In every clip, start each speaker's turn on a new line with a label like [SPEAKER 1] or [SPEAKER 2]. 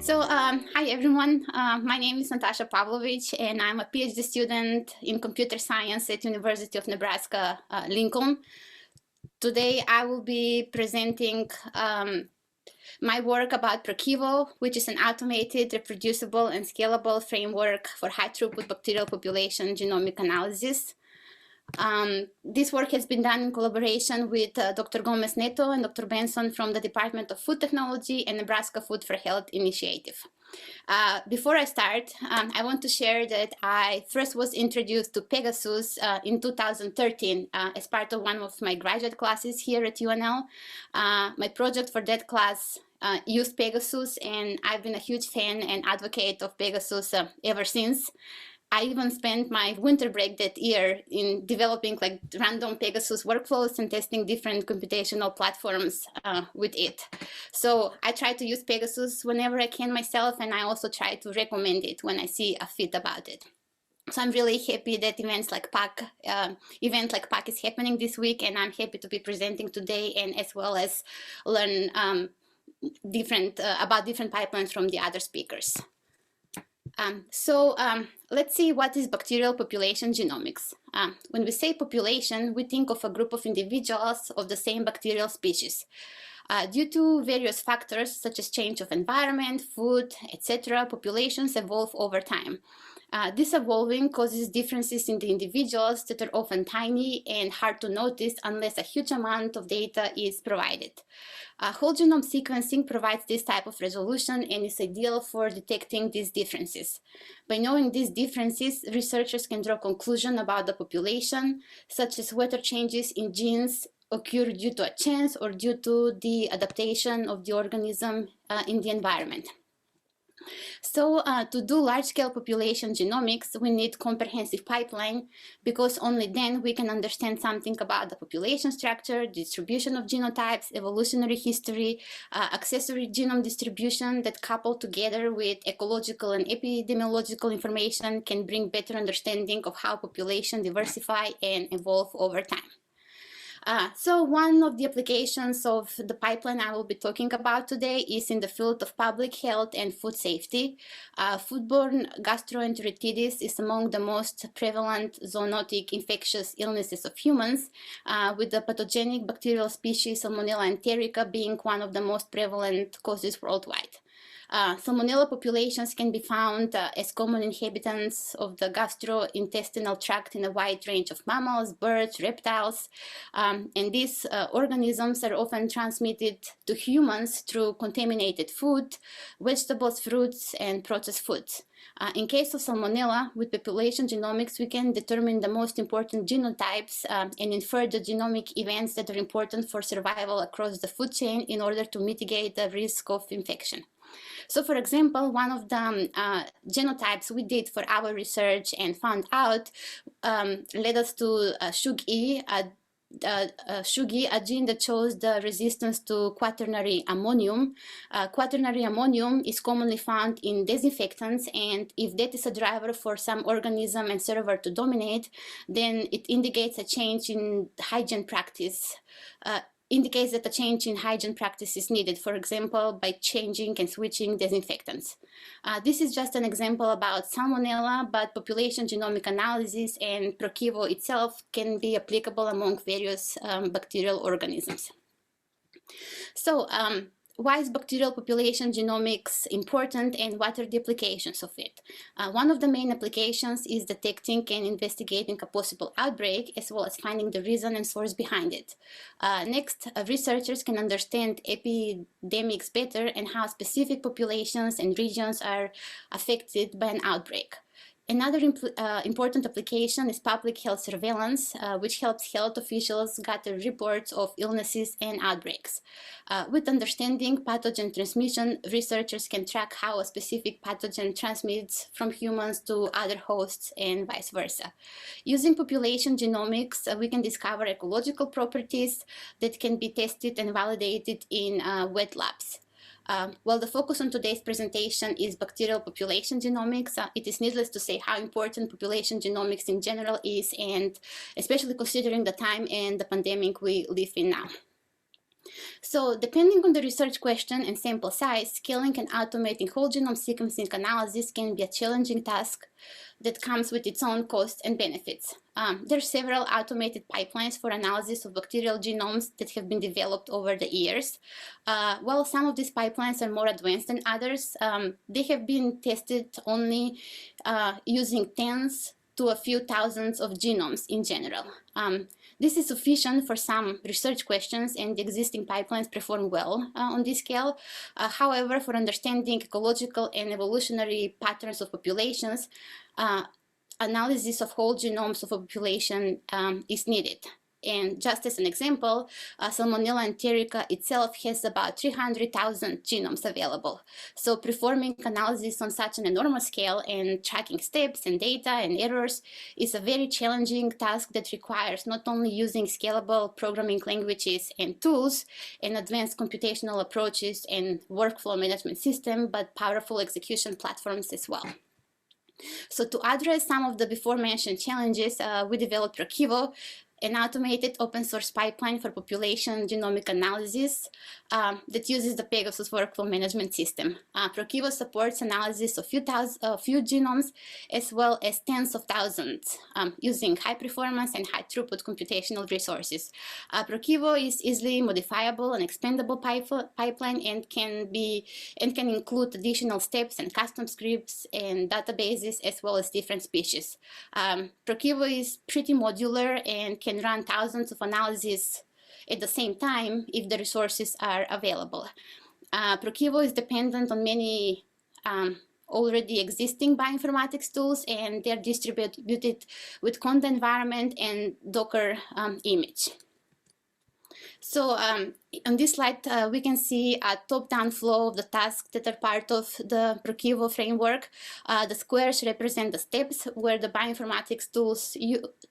[SPEAKER 1] Hi everyone. My name is Natasha Pavlovikj, and I'm a PhD student in computer science at University of Nebraska, Lincoln. Today, I will be presenting my work about ProkEvo, which is an automated, reproducible, and scalable framework for high-throughput bacterial population genomic analysis. This work has been done in collaboration with Dr. Gomez Neto and Dr. Benson from the Department of Food Technology and Nebraska Food for Health Initiative. Before I start, I want to share that I first was introduced to Pegasus in 2013 as part of one of my graduate classes here at UNL. My project for that class used Pegasus, and I've been a huge fan and advocate of Pegasus ever since. I even spent my winter break that year in developing like random Pegasus workflows and testing different computational platforms with it. So I try to use Pegasus whenever I can myself, and I also try to recommend it when I see a fit about it. So I'm really happy that event like PAC is happening this week, and I'm happy to be presenting today, and as well as learn about different pipelines from the other speakers. Let's see what is bacterial population genomics. When we say population, we think of a group of individuals of the same bacterial species. Due to various factors such as change of environment, food, etc., populations evolve over time. This evolving causes differences in the individuals that are often tiny and hard to notice unless a huge amount of data is provided. Whole genome sequencing provides this type of resolution and is ideal for detecting these differences. By knowing these differences, researchers can draw conclusions about the population, such as whether changes in genes occur due to a chance or due to the adaptation of the organism in the environment. So to do large-scale population genomics, we need comprehensive pipeline, because only then we can understand something about the population structure, distribution of genotypes, evolutionary history, accessory genome distribution that coupled together with ecological and epidemiological information can bring better understanding of how population diversify and evolve over time. So one of the applications of the pipeline I will be talking about today is in the field of public health and food safety. Foodborne gastroenteritis is among the most prevalent zoonotic infectious illnesses of humans, with the pathogenic bacterial species Salmonella enterica being one of the most prevalent causes worldwide. Salmonella populations can be found as common inhabitants of the gastrointestinal tract in a wide range of mammals, birds, reptiles, and these organisms are often transmitted to humans through contaminated food, vegetables, fruits, and processed foods. In case of Salmonella, with population genomics, we can determine the most important genotypes and infer the genomic events that are important for survival across the food chain in order to mitigate the risk of infection. So, for example, one of the genotypes we did for our research and found out led us to SUG-E, a gene that shows the resistance to quaternary ammonium. Quaternary ammonium is commonly found in disinfectants, and if that is a driver for some organism and server to dominate, then it indicates a change in hygiene practice. Indicates that a change in hygiene practice is needed, for example, by changing and switching disinfectants. This is just an example about Salmonella, but population genomic analysis and ProkEvo itself can be applicable among various bacterial organisms. So, why is bacterial population genomics important, and what are the applications of it? One of the main applications is detecting and investigating a possible outbreak, as well as finding the reason and source behind it. Next, researchers can understand epidemics better and how specific populations and regions are affected by an outbreak. Another important application is public health surveillance, which helps health officials gather reports of illnesses and outbreaks. With understanding pathogen transmission, researchers can track how a specific pathogen transmits from humans to other hosts and vice versa. Using population genomics, we can discover ecological properties that can be tested and validated in wet labs. Well, the focus on today's presentation is bacterial population genomics. It is needless to say how important population genomics in general is, and especially considering the time and the pandemic we live in now. So depending on the research question and sample size, scaling and automating whole genome sequencing analysis can be a challenging task that comes with its own costs and benefits. There are several automated pipelines for analysis of bacterial genomes that have been developed over the years. While some of these pipelines are more advanced than others, they have been tested only using tens to a few thousands of genomes in general. This is sufficient for some research questions, and the existing pipelines perform well on this scale. However, for understanding ecological and evolutionary patterns of populations, analysis of whole genomes of a population is needed. And just as an example, Salmonella enterica itself has about 300,000 genomes available. So performing analysis on such an enormous scale and tracking steps and data and errors is a very challenging task that requires not only using scalable programming languages and tools and advanced computational approaches and workflow management system, but powerful execution platforms as well. So to address some of the before mentioned challenges, we developed ProkEvo, an automated open source pipeline for population genomic analysis that uses the Pegasus workflow management system. ProkEvo supports analysis of few genomes as well as tens of thousands using high performance and high throughput computational resources. ProkEvo is easily modifiable and expandable pipeline and can include additional steps and custom scripts and databases as well as different species. ProkEvo is pretty modular and can run thousands of analyses at the same time if the resources are available. ProkEvo is dependent on many already existing bioinformatics tools, and they're distributed with Conda environment and Docker image. So on this slide, we can see a top-down flow of the tasks that are part of the ProkEvo framework. The squares represent the steps where the bioinformatics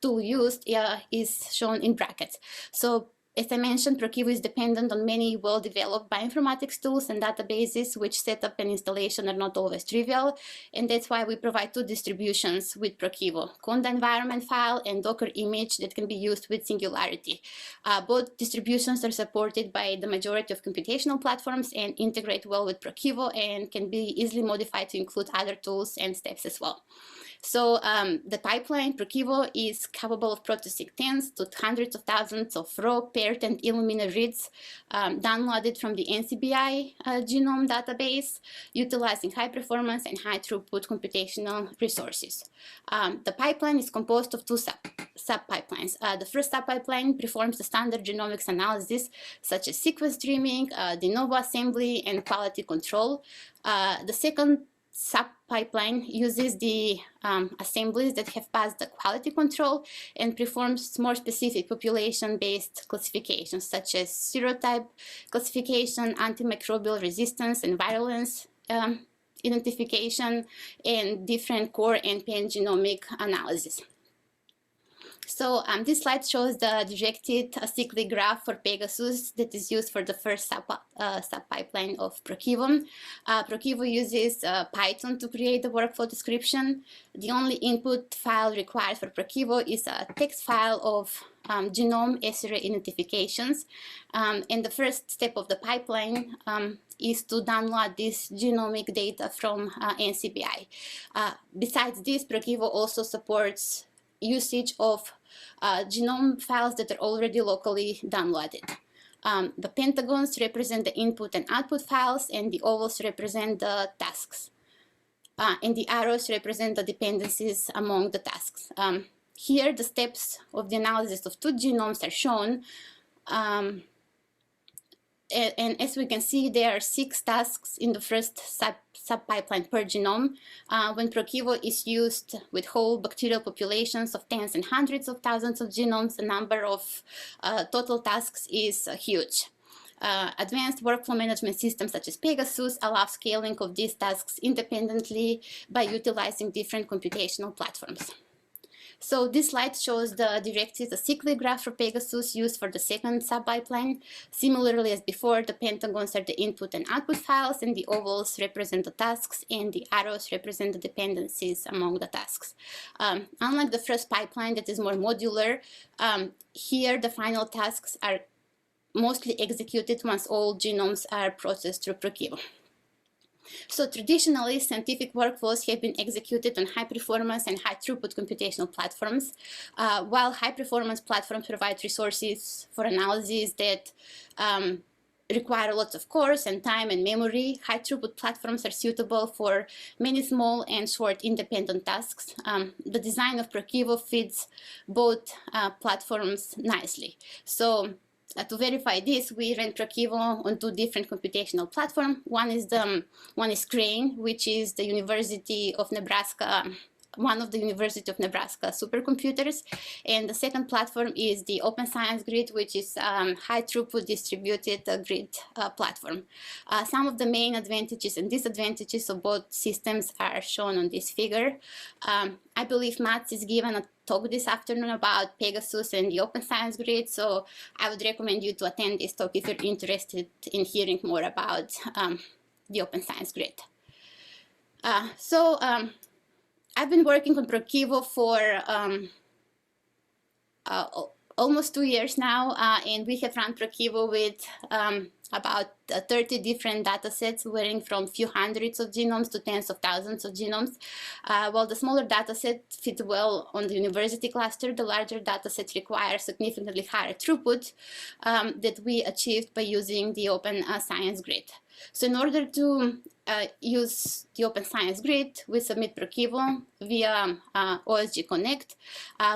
[SPEAKER 1] tool used is shown in brackets. So as I mentioned, ProkEvo is dependent on many well-developed bioinformatics tools and databases, which setup and installation are not always trivial, and that's why we provide two distributions with ProkEvo, Conda environment file and Docker image that can be used with Singularity. Both distributions are supported by the majority of computational platforms and integrate well with ProkEvo and can be easily modified to include other tools and steps as well. So the pipeline ProkEvo is capable of processing tens to hundreds of thousands of raw, paired, and Illumina reads downloaded from the NCBI genome database, utilizing high performance and high throughput computational resources. The pipeline is composed of two sub-pipelines. The first sub-pipeline performs the standard genomics analysis, such as sequence streaming, de novo assembly, and quality control. The second sub-pipeline uses the assemblies that have passed the quality control and performs more specific population-based classifications such as serotype classification, antimicrobial resistance and virulence identification, and different core and pan-genomic analysis. So this slide shows the directed cyclic graph for Pegasus that is used for the first sub-pipeline of ProkEvo. ProkEvo uses Python to create the workflow description. The only input file required for ProkEvo is a text file of genome SRA identifications. And the first step of the pipeline is to download this genomic data from NCBI. Besides this, ProkEvo also supports usage of genome files that are already locally downloaded. The pentagons represent the input and output files, and the ovals represent the tasks. And the arrows represent the dependencies among the tasks. Here, the steps of the analysis of two genomes are shown. And as we can see, there are 6 tasks in the first sub-pipeline per genome. When ProkEvo is used with whole bacterial populations of tens and hundreds of thousands of genomes, the number of total tasks is huge. Advanced workflow management systems such as Pegasus allow scaling of these tasks independently by utilizing different computational platforms. So this slide shows the directed cyclic graph for Pegasus used for the second sub-pipeline. Similarly as before, the pentagons are the input and output files, and the ovals represent the tasks, and the arrows represent the dependencies among the tasks. Unlike the first pipeline that is more modular, here the final tasks are mostly executed once all genomes are processed through ProkEvo. So traditionally, scientific workflows have been executed on high-performance and high-throughput computational platforms, while high-performance platforms provide resources for analysis that require lots of cores and time and memory. High-throughput platforms are suitable for many small and short independent tasks. The design of ProkEvo fits both platforms nicely. So to verify this, we ran ProkEvo on two different computational platforms. One is Crane, which is the University of Nebraska, one of the University of Nebraska supercomputers, and the second platform is the Open Science Grid, which is high-throughput distributed grid platform. Some of the main advantages and disadvantages of both systems are shown on this figure. I believe Mats is given a talk this afternoon about Pegasus and the Open Science Grid, so I would recommend you to attend this talk if you're interested in hearing more about the Open Science Grid. I've been working on ProkEvo for almost 2 years now, and we have run ProkEvo with about 30 different data sets, varying from few hundreds of genomes to tens of thousands of genomes. While the smaller data set fits well on the university cluster, the larger data sets require significantly higher throughput that we achieved by using the Open Science Grid. So in order to use the Open Science Grid, we submit ProkEvo via OSG Connect.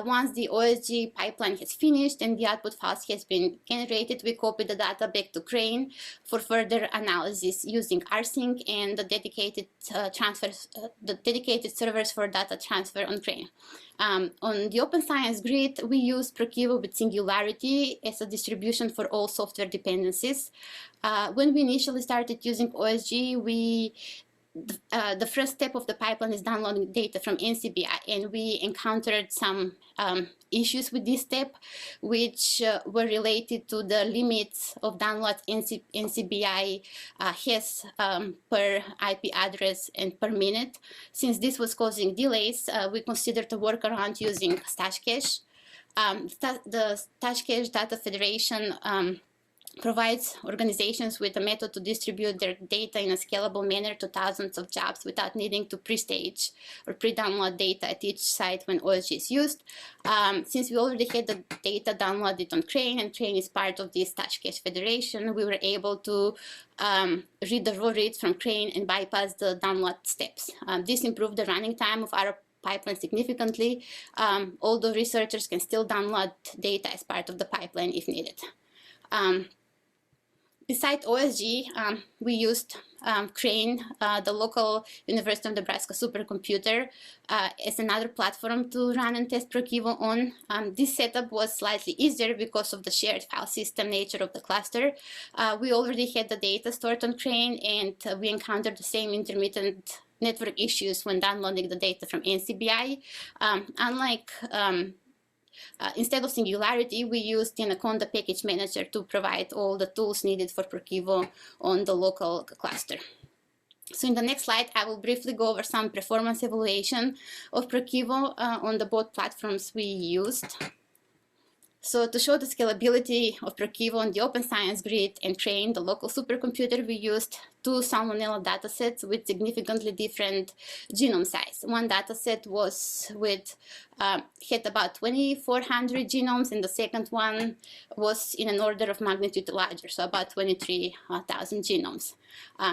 [SPEAKER 1] Once the OSG pipeline has finished and the output files has been generated, we copy the data back to Crane for further analysis using rsync and the dedicated servers for data transfer on Crane. On the Open Science Grid, we use ProkEvo with Singularity as a distribution for all software dependencies. When we initially started using OSG, the first step of the pipeline is downloading data from NCBI, and we encountered some issues with this step, which were related to the limits of download NCBI has per IP address and per minute. Since this was causing delays, we considered a workaround using Stash Cache. The Stash Cache Data Federation provides organizations with a method to distribute their data in a scalable manner to thousands of jobs without needing to pre-stage or pre-download data at each site when OSG is used. Since we already had the data downloaded on Crane, and Crane is part of the Stash Cache Federation, we were able to read the raw reads from Crane and bypass the download steps. This improved the running time of our pipeline significantly, although researchers can still download data as part of the pipeline if needed. Besides OSG, we used Crane, the local University of Nebraska supercomputer, as another platform to run and test ProkEvo on. This setup was slightly easier because of the shared file system nature of the cluster. We already had the data stored on Crane, and we encountered the same intermittent network issues when downloading the data from NCBI. Instead of Singularity, we used the Anaconda package manager to provide all the tools needed for ProkEvo on the local cluster. So in the next slide, I will briefly go over some performance evaluation of ProkEvo on the both platforms we used. So to show the scalability of ProkEvo on the Open Science Grid and Crane, the local supercomputer, we used two Salmonella datasets with significantly different genome size. One dataset was had about 2,400 genomes, and the second one was in an order of magnitude larger, so about 23,000 genomes.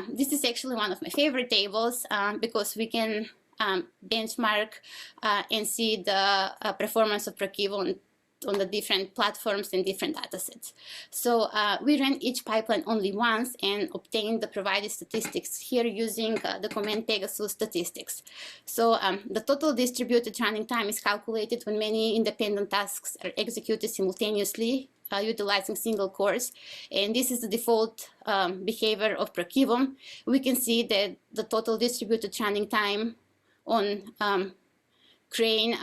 [SPEAKER 1] This is actually one of my favorite tables because we can benchmark and see the performance of ProkEvo on the different platforms and different datasets. So we ran each pipeline only once and obtained the provided statistics here using the command Pegasus statistics. So the total distributed running time is calculated when many independent tasks are executed simultaneously utilizing single cores, and this is the default behavior of ProkEvo. We can see that the total distributed running time on Crane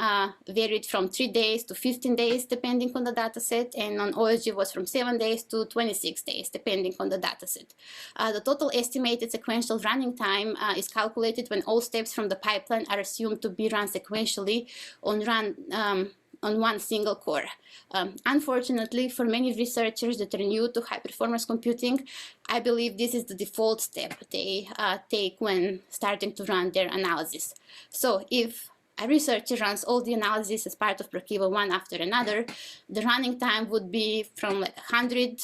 [SPEAKER 1] varied from 3 days to 15 days depending on the dataset, and on OSG was from 7 days to 26 days depending on the dataset. The total estimated sequential running time is calculated when all steps from the pipeline are assumed to be run sequentially on on one single core. Unfortunately, for many researchers that are new to high-performance computing, I believe this is the default step they take when starting to run their analysis. So if a researcher runs all the analyses as part of ProkEvo one after another, the running time would be from like 100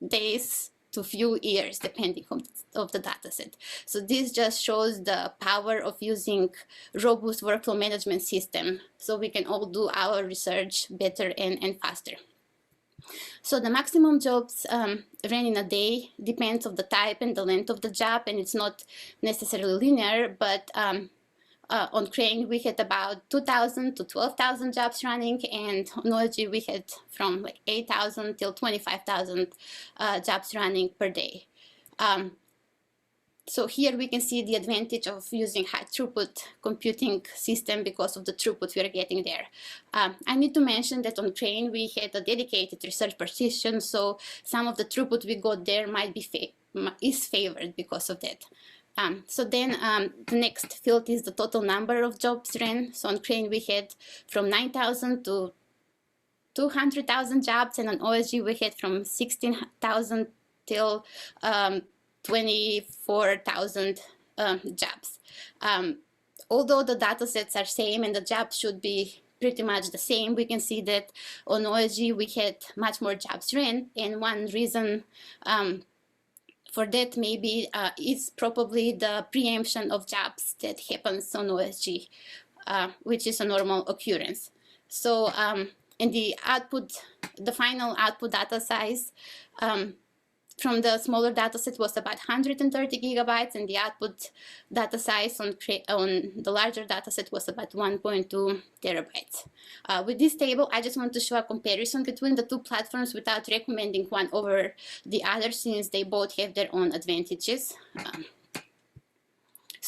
[SPEAKER 1] days to few years, depending on the dataset. So this just shows the power of using robust workflow management system, so we can all do our research better and faster. So the maximum jobs ran in a day depends on the type and the length of the job, and it's not necessarily linear, but on Crane, we had about 2,000 to 12,000 jobs running, and on OSG, we had from like 8,000 till 25,000 jobs running per day. So here we can see the advantage of using high throughput computing system because of the throughput we are getting there. I need to mention that on Crane, we had a dedicated research partition, so some of the throughput we got there might be is favored because of that. So then the next field is the total number of jobs ran. So on Crane we had from 9,000 to 200,000 jobs, and on OSG we had from 16,000 till 24,000 jobs. Although the data sets are same and the jobs should be pretty much the same, we can see that on OSG we had much more jobs ran, and one reason for that maybe is probably the preemption of jobs that happens on OSG, which is a normal occurrence. So, and the final output data size from the smaller data set was about 130 gigabytes, and the output data size on the larger data set was about 1.2 terabytes. With this table, I just want to show a comparison between the two platforms without recommending one over the other, since they both have their own advantages.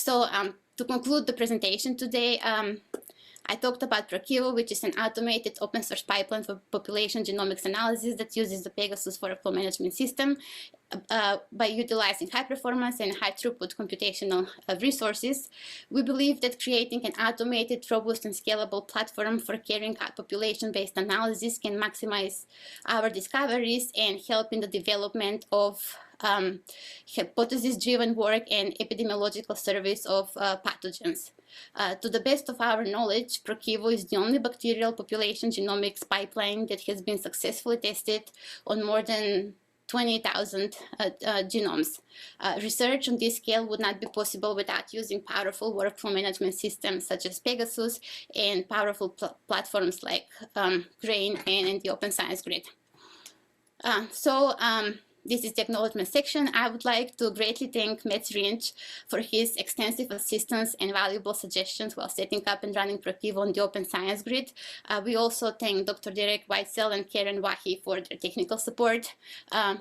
[SPEAKER 1] To conclude the presentation today, I talked about ProkEvo, which is an automated open source pipeline for population genomics analysis that uses the Pegasus workflow management system by utilizing high performance and high throughput computational resources. We believe that creating an automated, robust, and scalable platform for carrying out population-based analysis can maximize our discoveries and help in the development of hypothesis-driven work and epidemiological surveys of pathogens. To the best of our knowledge, ProkEvo is the only bacterial population genomics pipeline that has been successfully tested on more than 20,000 genomes. Research on this scale would not be possible without using powerful workflow management systems such as Pegasus and powerful platforms like Crane and the Open Science Grid. This is the acknowledgement section. I would like to greatly thank Matt Rinch for his extensive assistance and valuable suggestions while setting up and running ProkEvo on the Open Science Grid. We also thank Dr. Derek Weitzel and Karen Wahi for their technical support.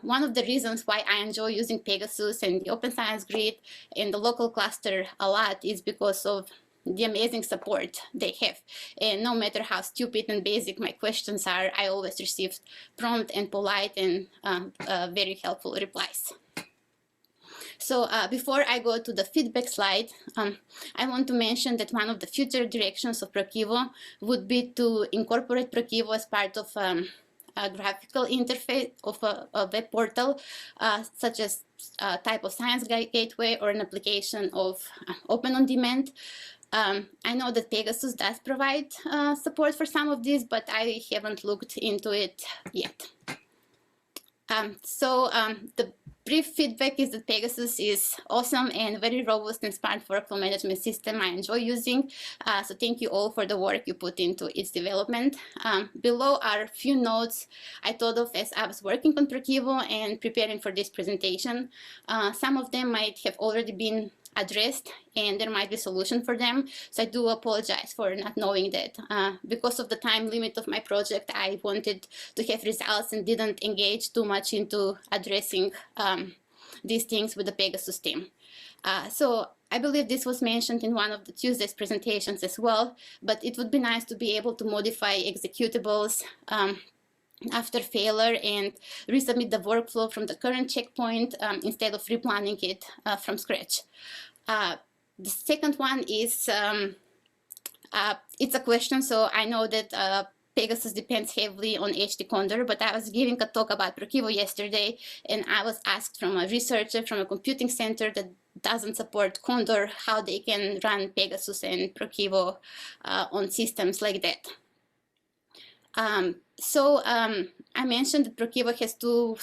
[SPEAKER 1] One of the reasons why I enjoy using Pegasus and the Open Science Grid and the local cluster a lot is because of the amazing support they have, and no matter how stupid and basic my questions are, I always receive prompt and polite and very helpful replies. So before I go to the feedback slide, I want to mention that one of the future directions of ProkEvo would be to incorporate ProkEvo as part of a graphical interface of a web portal, such as a type of science gateway or an application of open on demand. I know that Pegasus does provide support for some of this, but I haven't looked into it yet. The brief feedback is that Pegasus is awesome and very robust and smart workflow management system I enjoy using. So thank you all for the work you put into its development. Below are a few notes I thought of as I was working on ProkEvo and preparing for this presentation. Some of them might have already been addressed and there might be a solution for them, so I do apologize for not knowing that. Because of the time limit of my project, I wanted to have results and didn't engage too much into addressing these things with the Pegasus team. So I believe this was mentioned in one of the Tuesday's presentations as well, but it would be nice to be able to modify executables after failure and resubmit the workflow from the current checkpoint instead of replanning it from scratch. The second one is, it's a question, so I know that Pegasus depends heavily on HT Condor, but I was giving a talk about ProkEvo yesterday, and I was asked from a researcher from a computing center that doesn't support Condor how they can run Pegasus and ProkEvo on systems like that. I mentioned that ProkEvo has two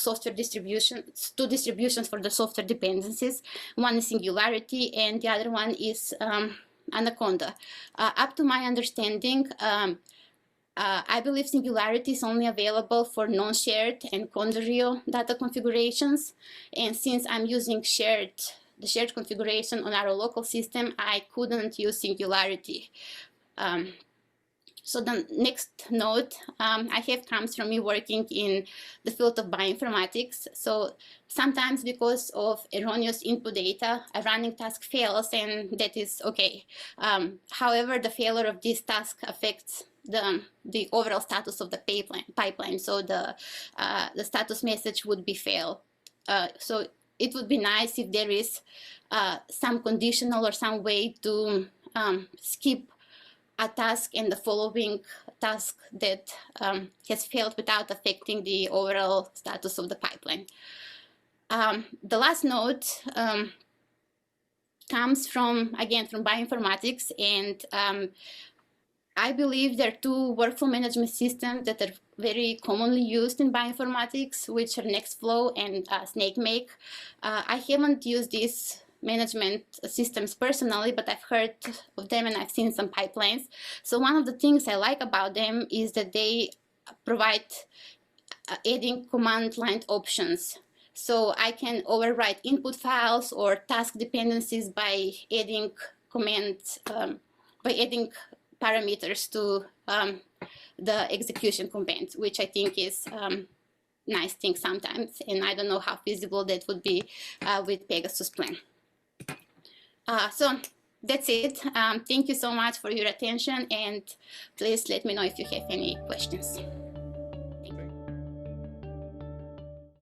[SPEAKER 1] distributions for the software dependencies. One is Singularity, and the other one is Anaconda. Up to my understanding, I believe Singularity is only available for non-shared and Condorio data configurations. And since I'm using the shared configuration on our local system, I couldn't use Singularity. So the next note I have comes from me working in the field of bioinformatics. So sometimes because of erroneous input data, a running task fails, and that is okay. However, the failure of this task affects the overall status of the pipeline. So the status message would be fail. So it would be nice if there is some conditional or some way to skip a task and the following task that has failed without affecting the overall status of the pipeline. The last note comes from, again, from bioinformatics, and I believe there are two workflow management systems that are very commonly used in bioinformatics, which are Nextflow and SnakeMake. I haven't used these management systems personally, but I've heard of them and I've seen some pipelines. So one of the things I like about them is that they provide adding command line options. So I can overwrite input files or task dependencies by adding commands, by adding parameters to the execution command, which I think is nice thing sometimes, and I don't know how feasible that would be with Pegasus plan. So that's it. Thank you so much for your attention, and please let me know if you have any questions.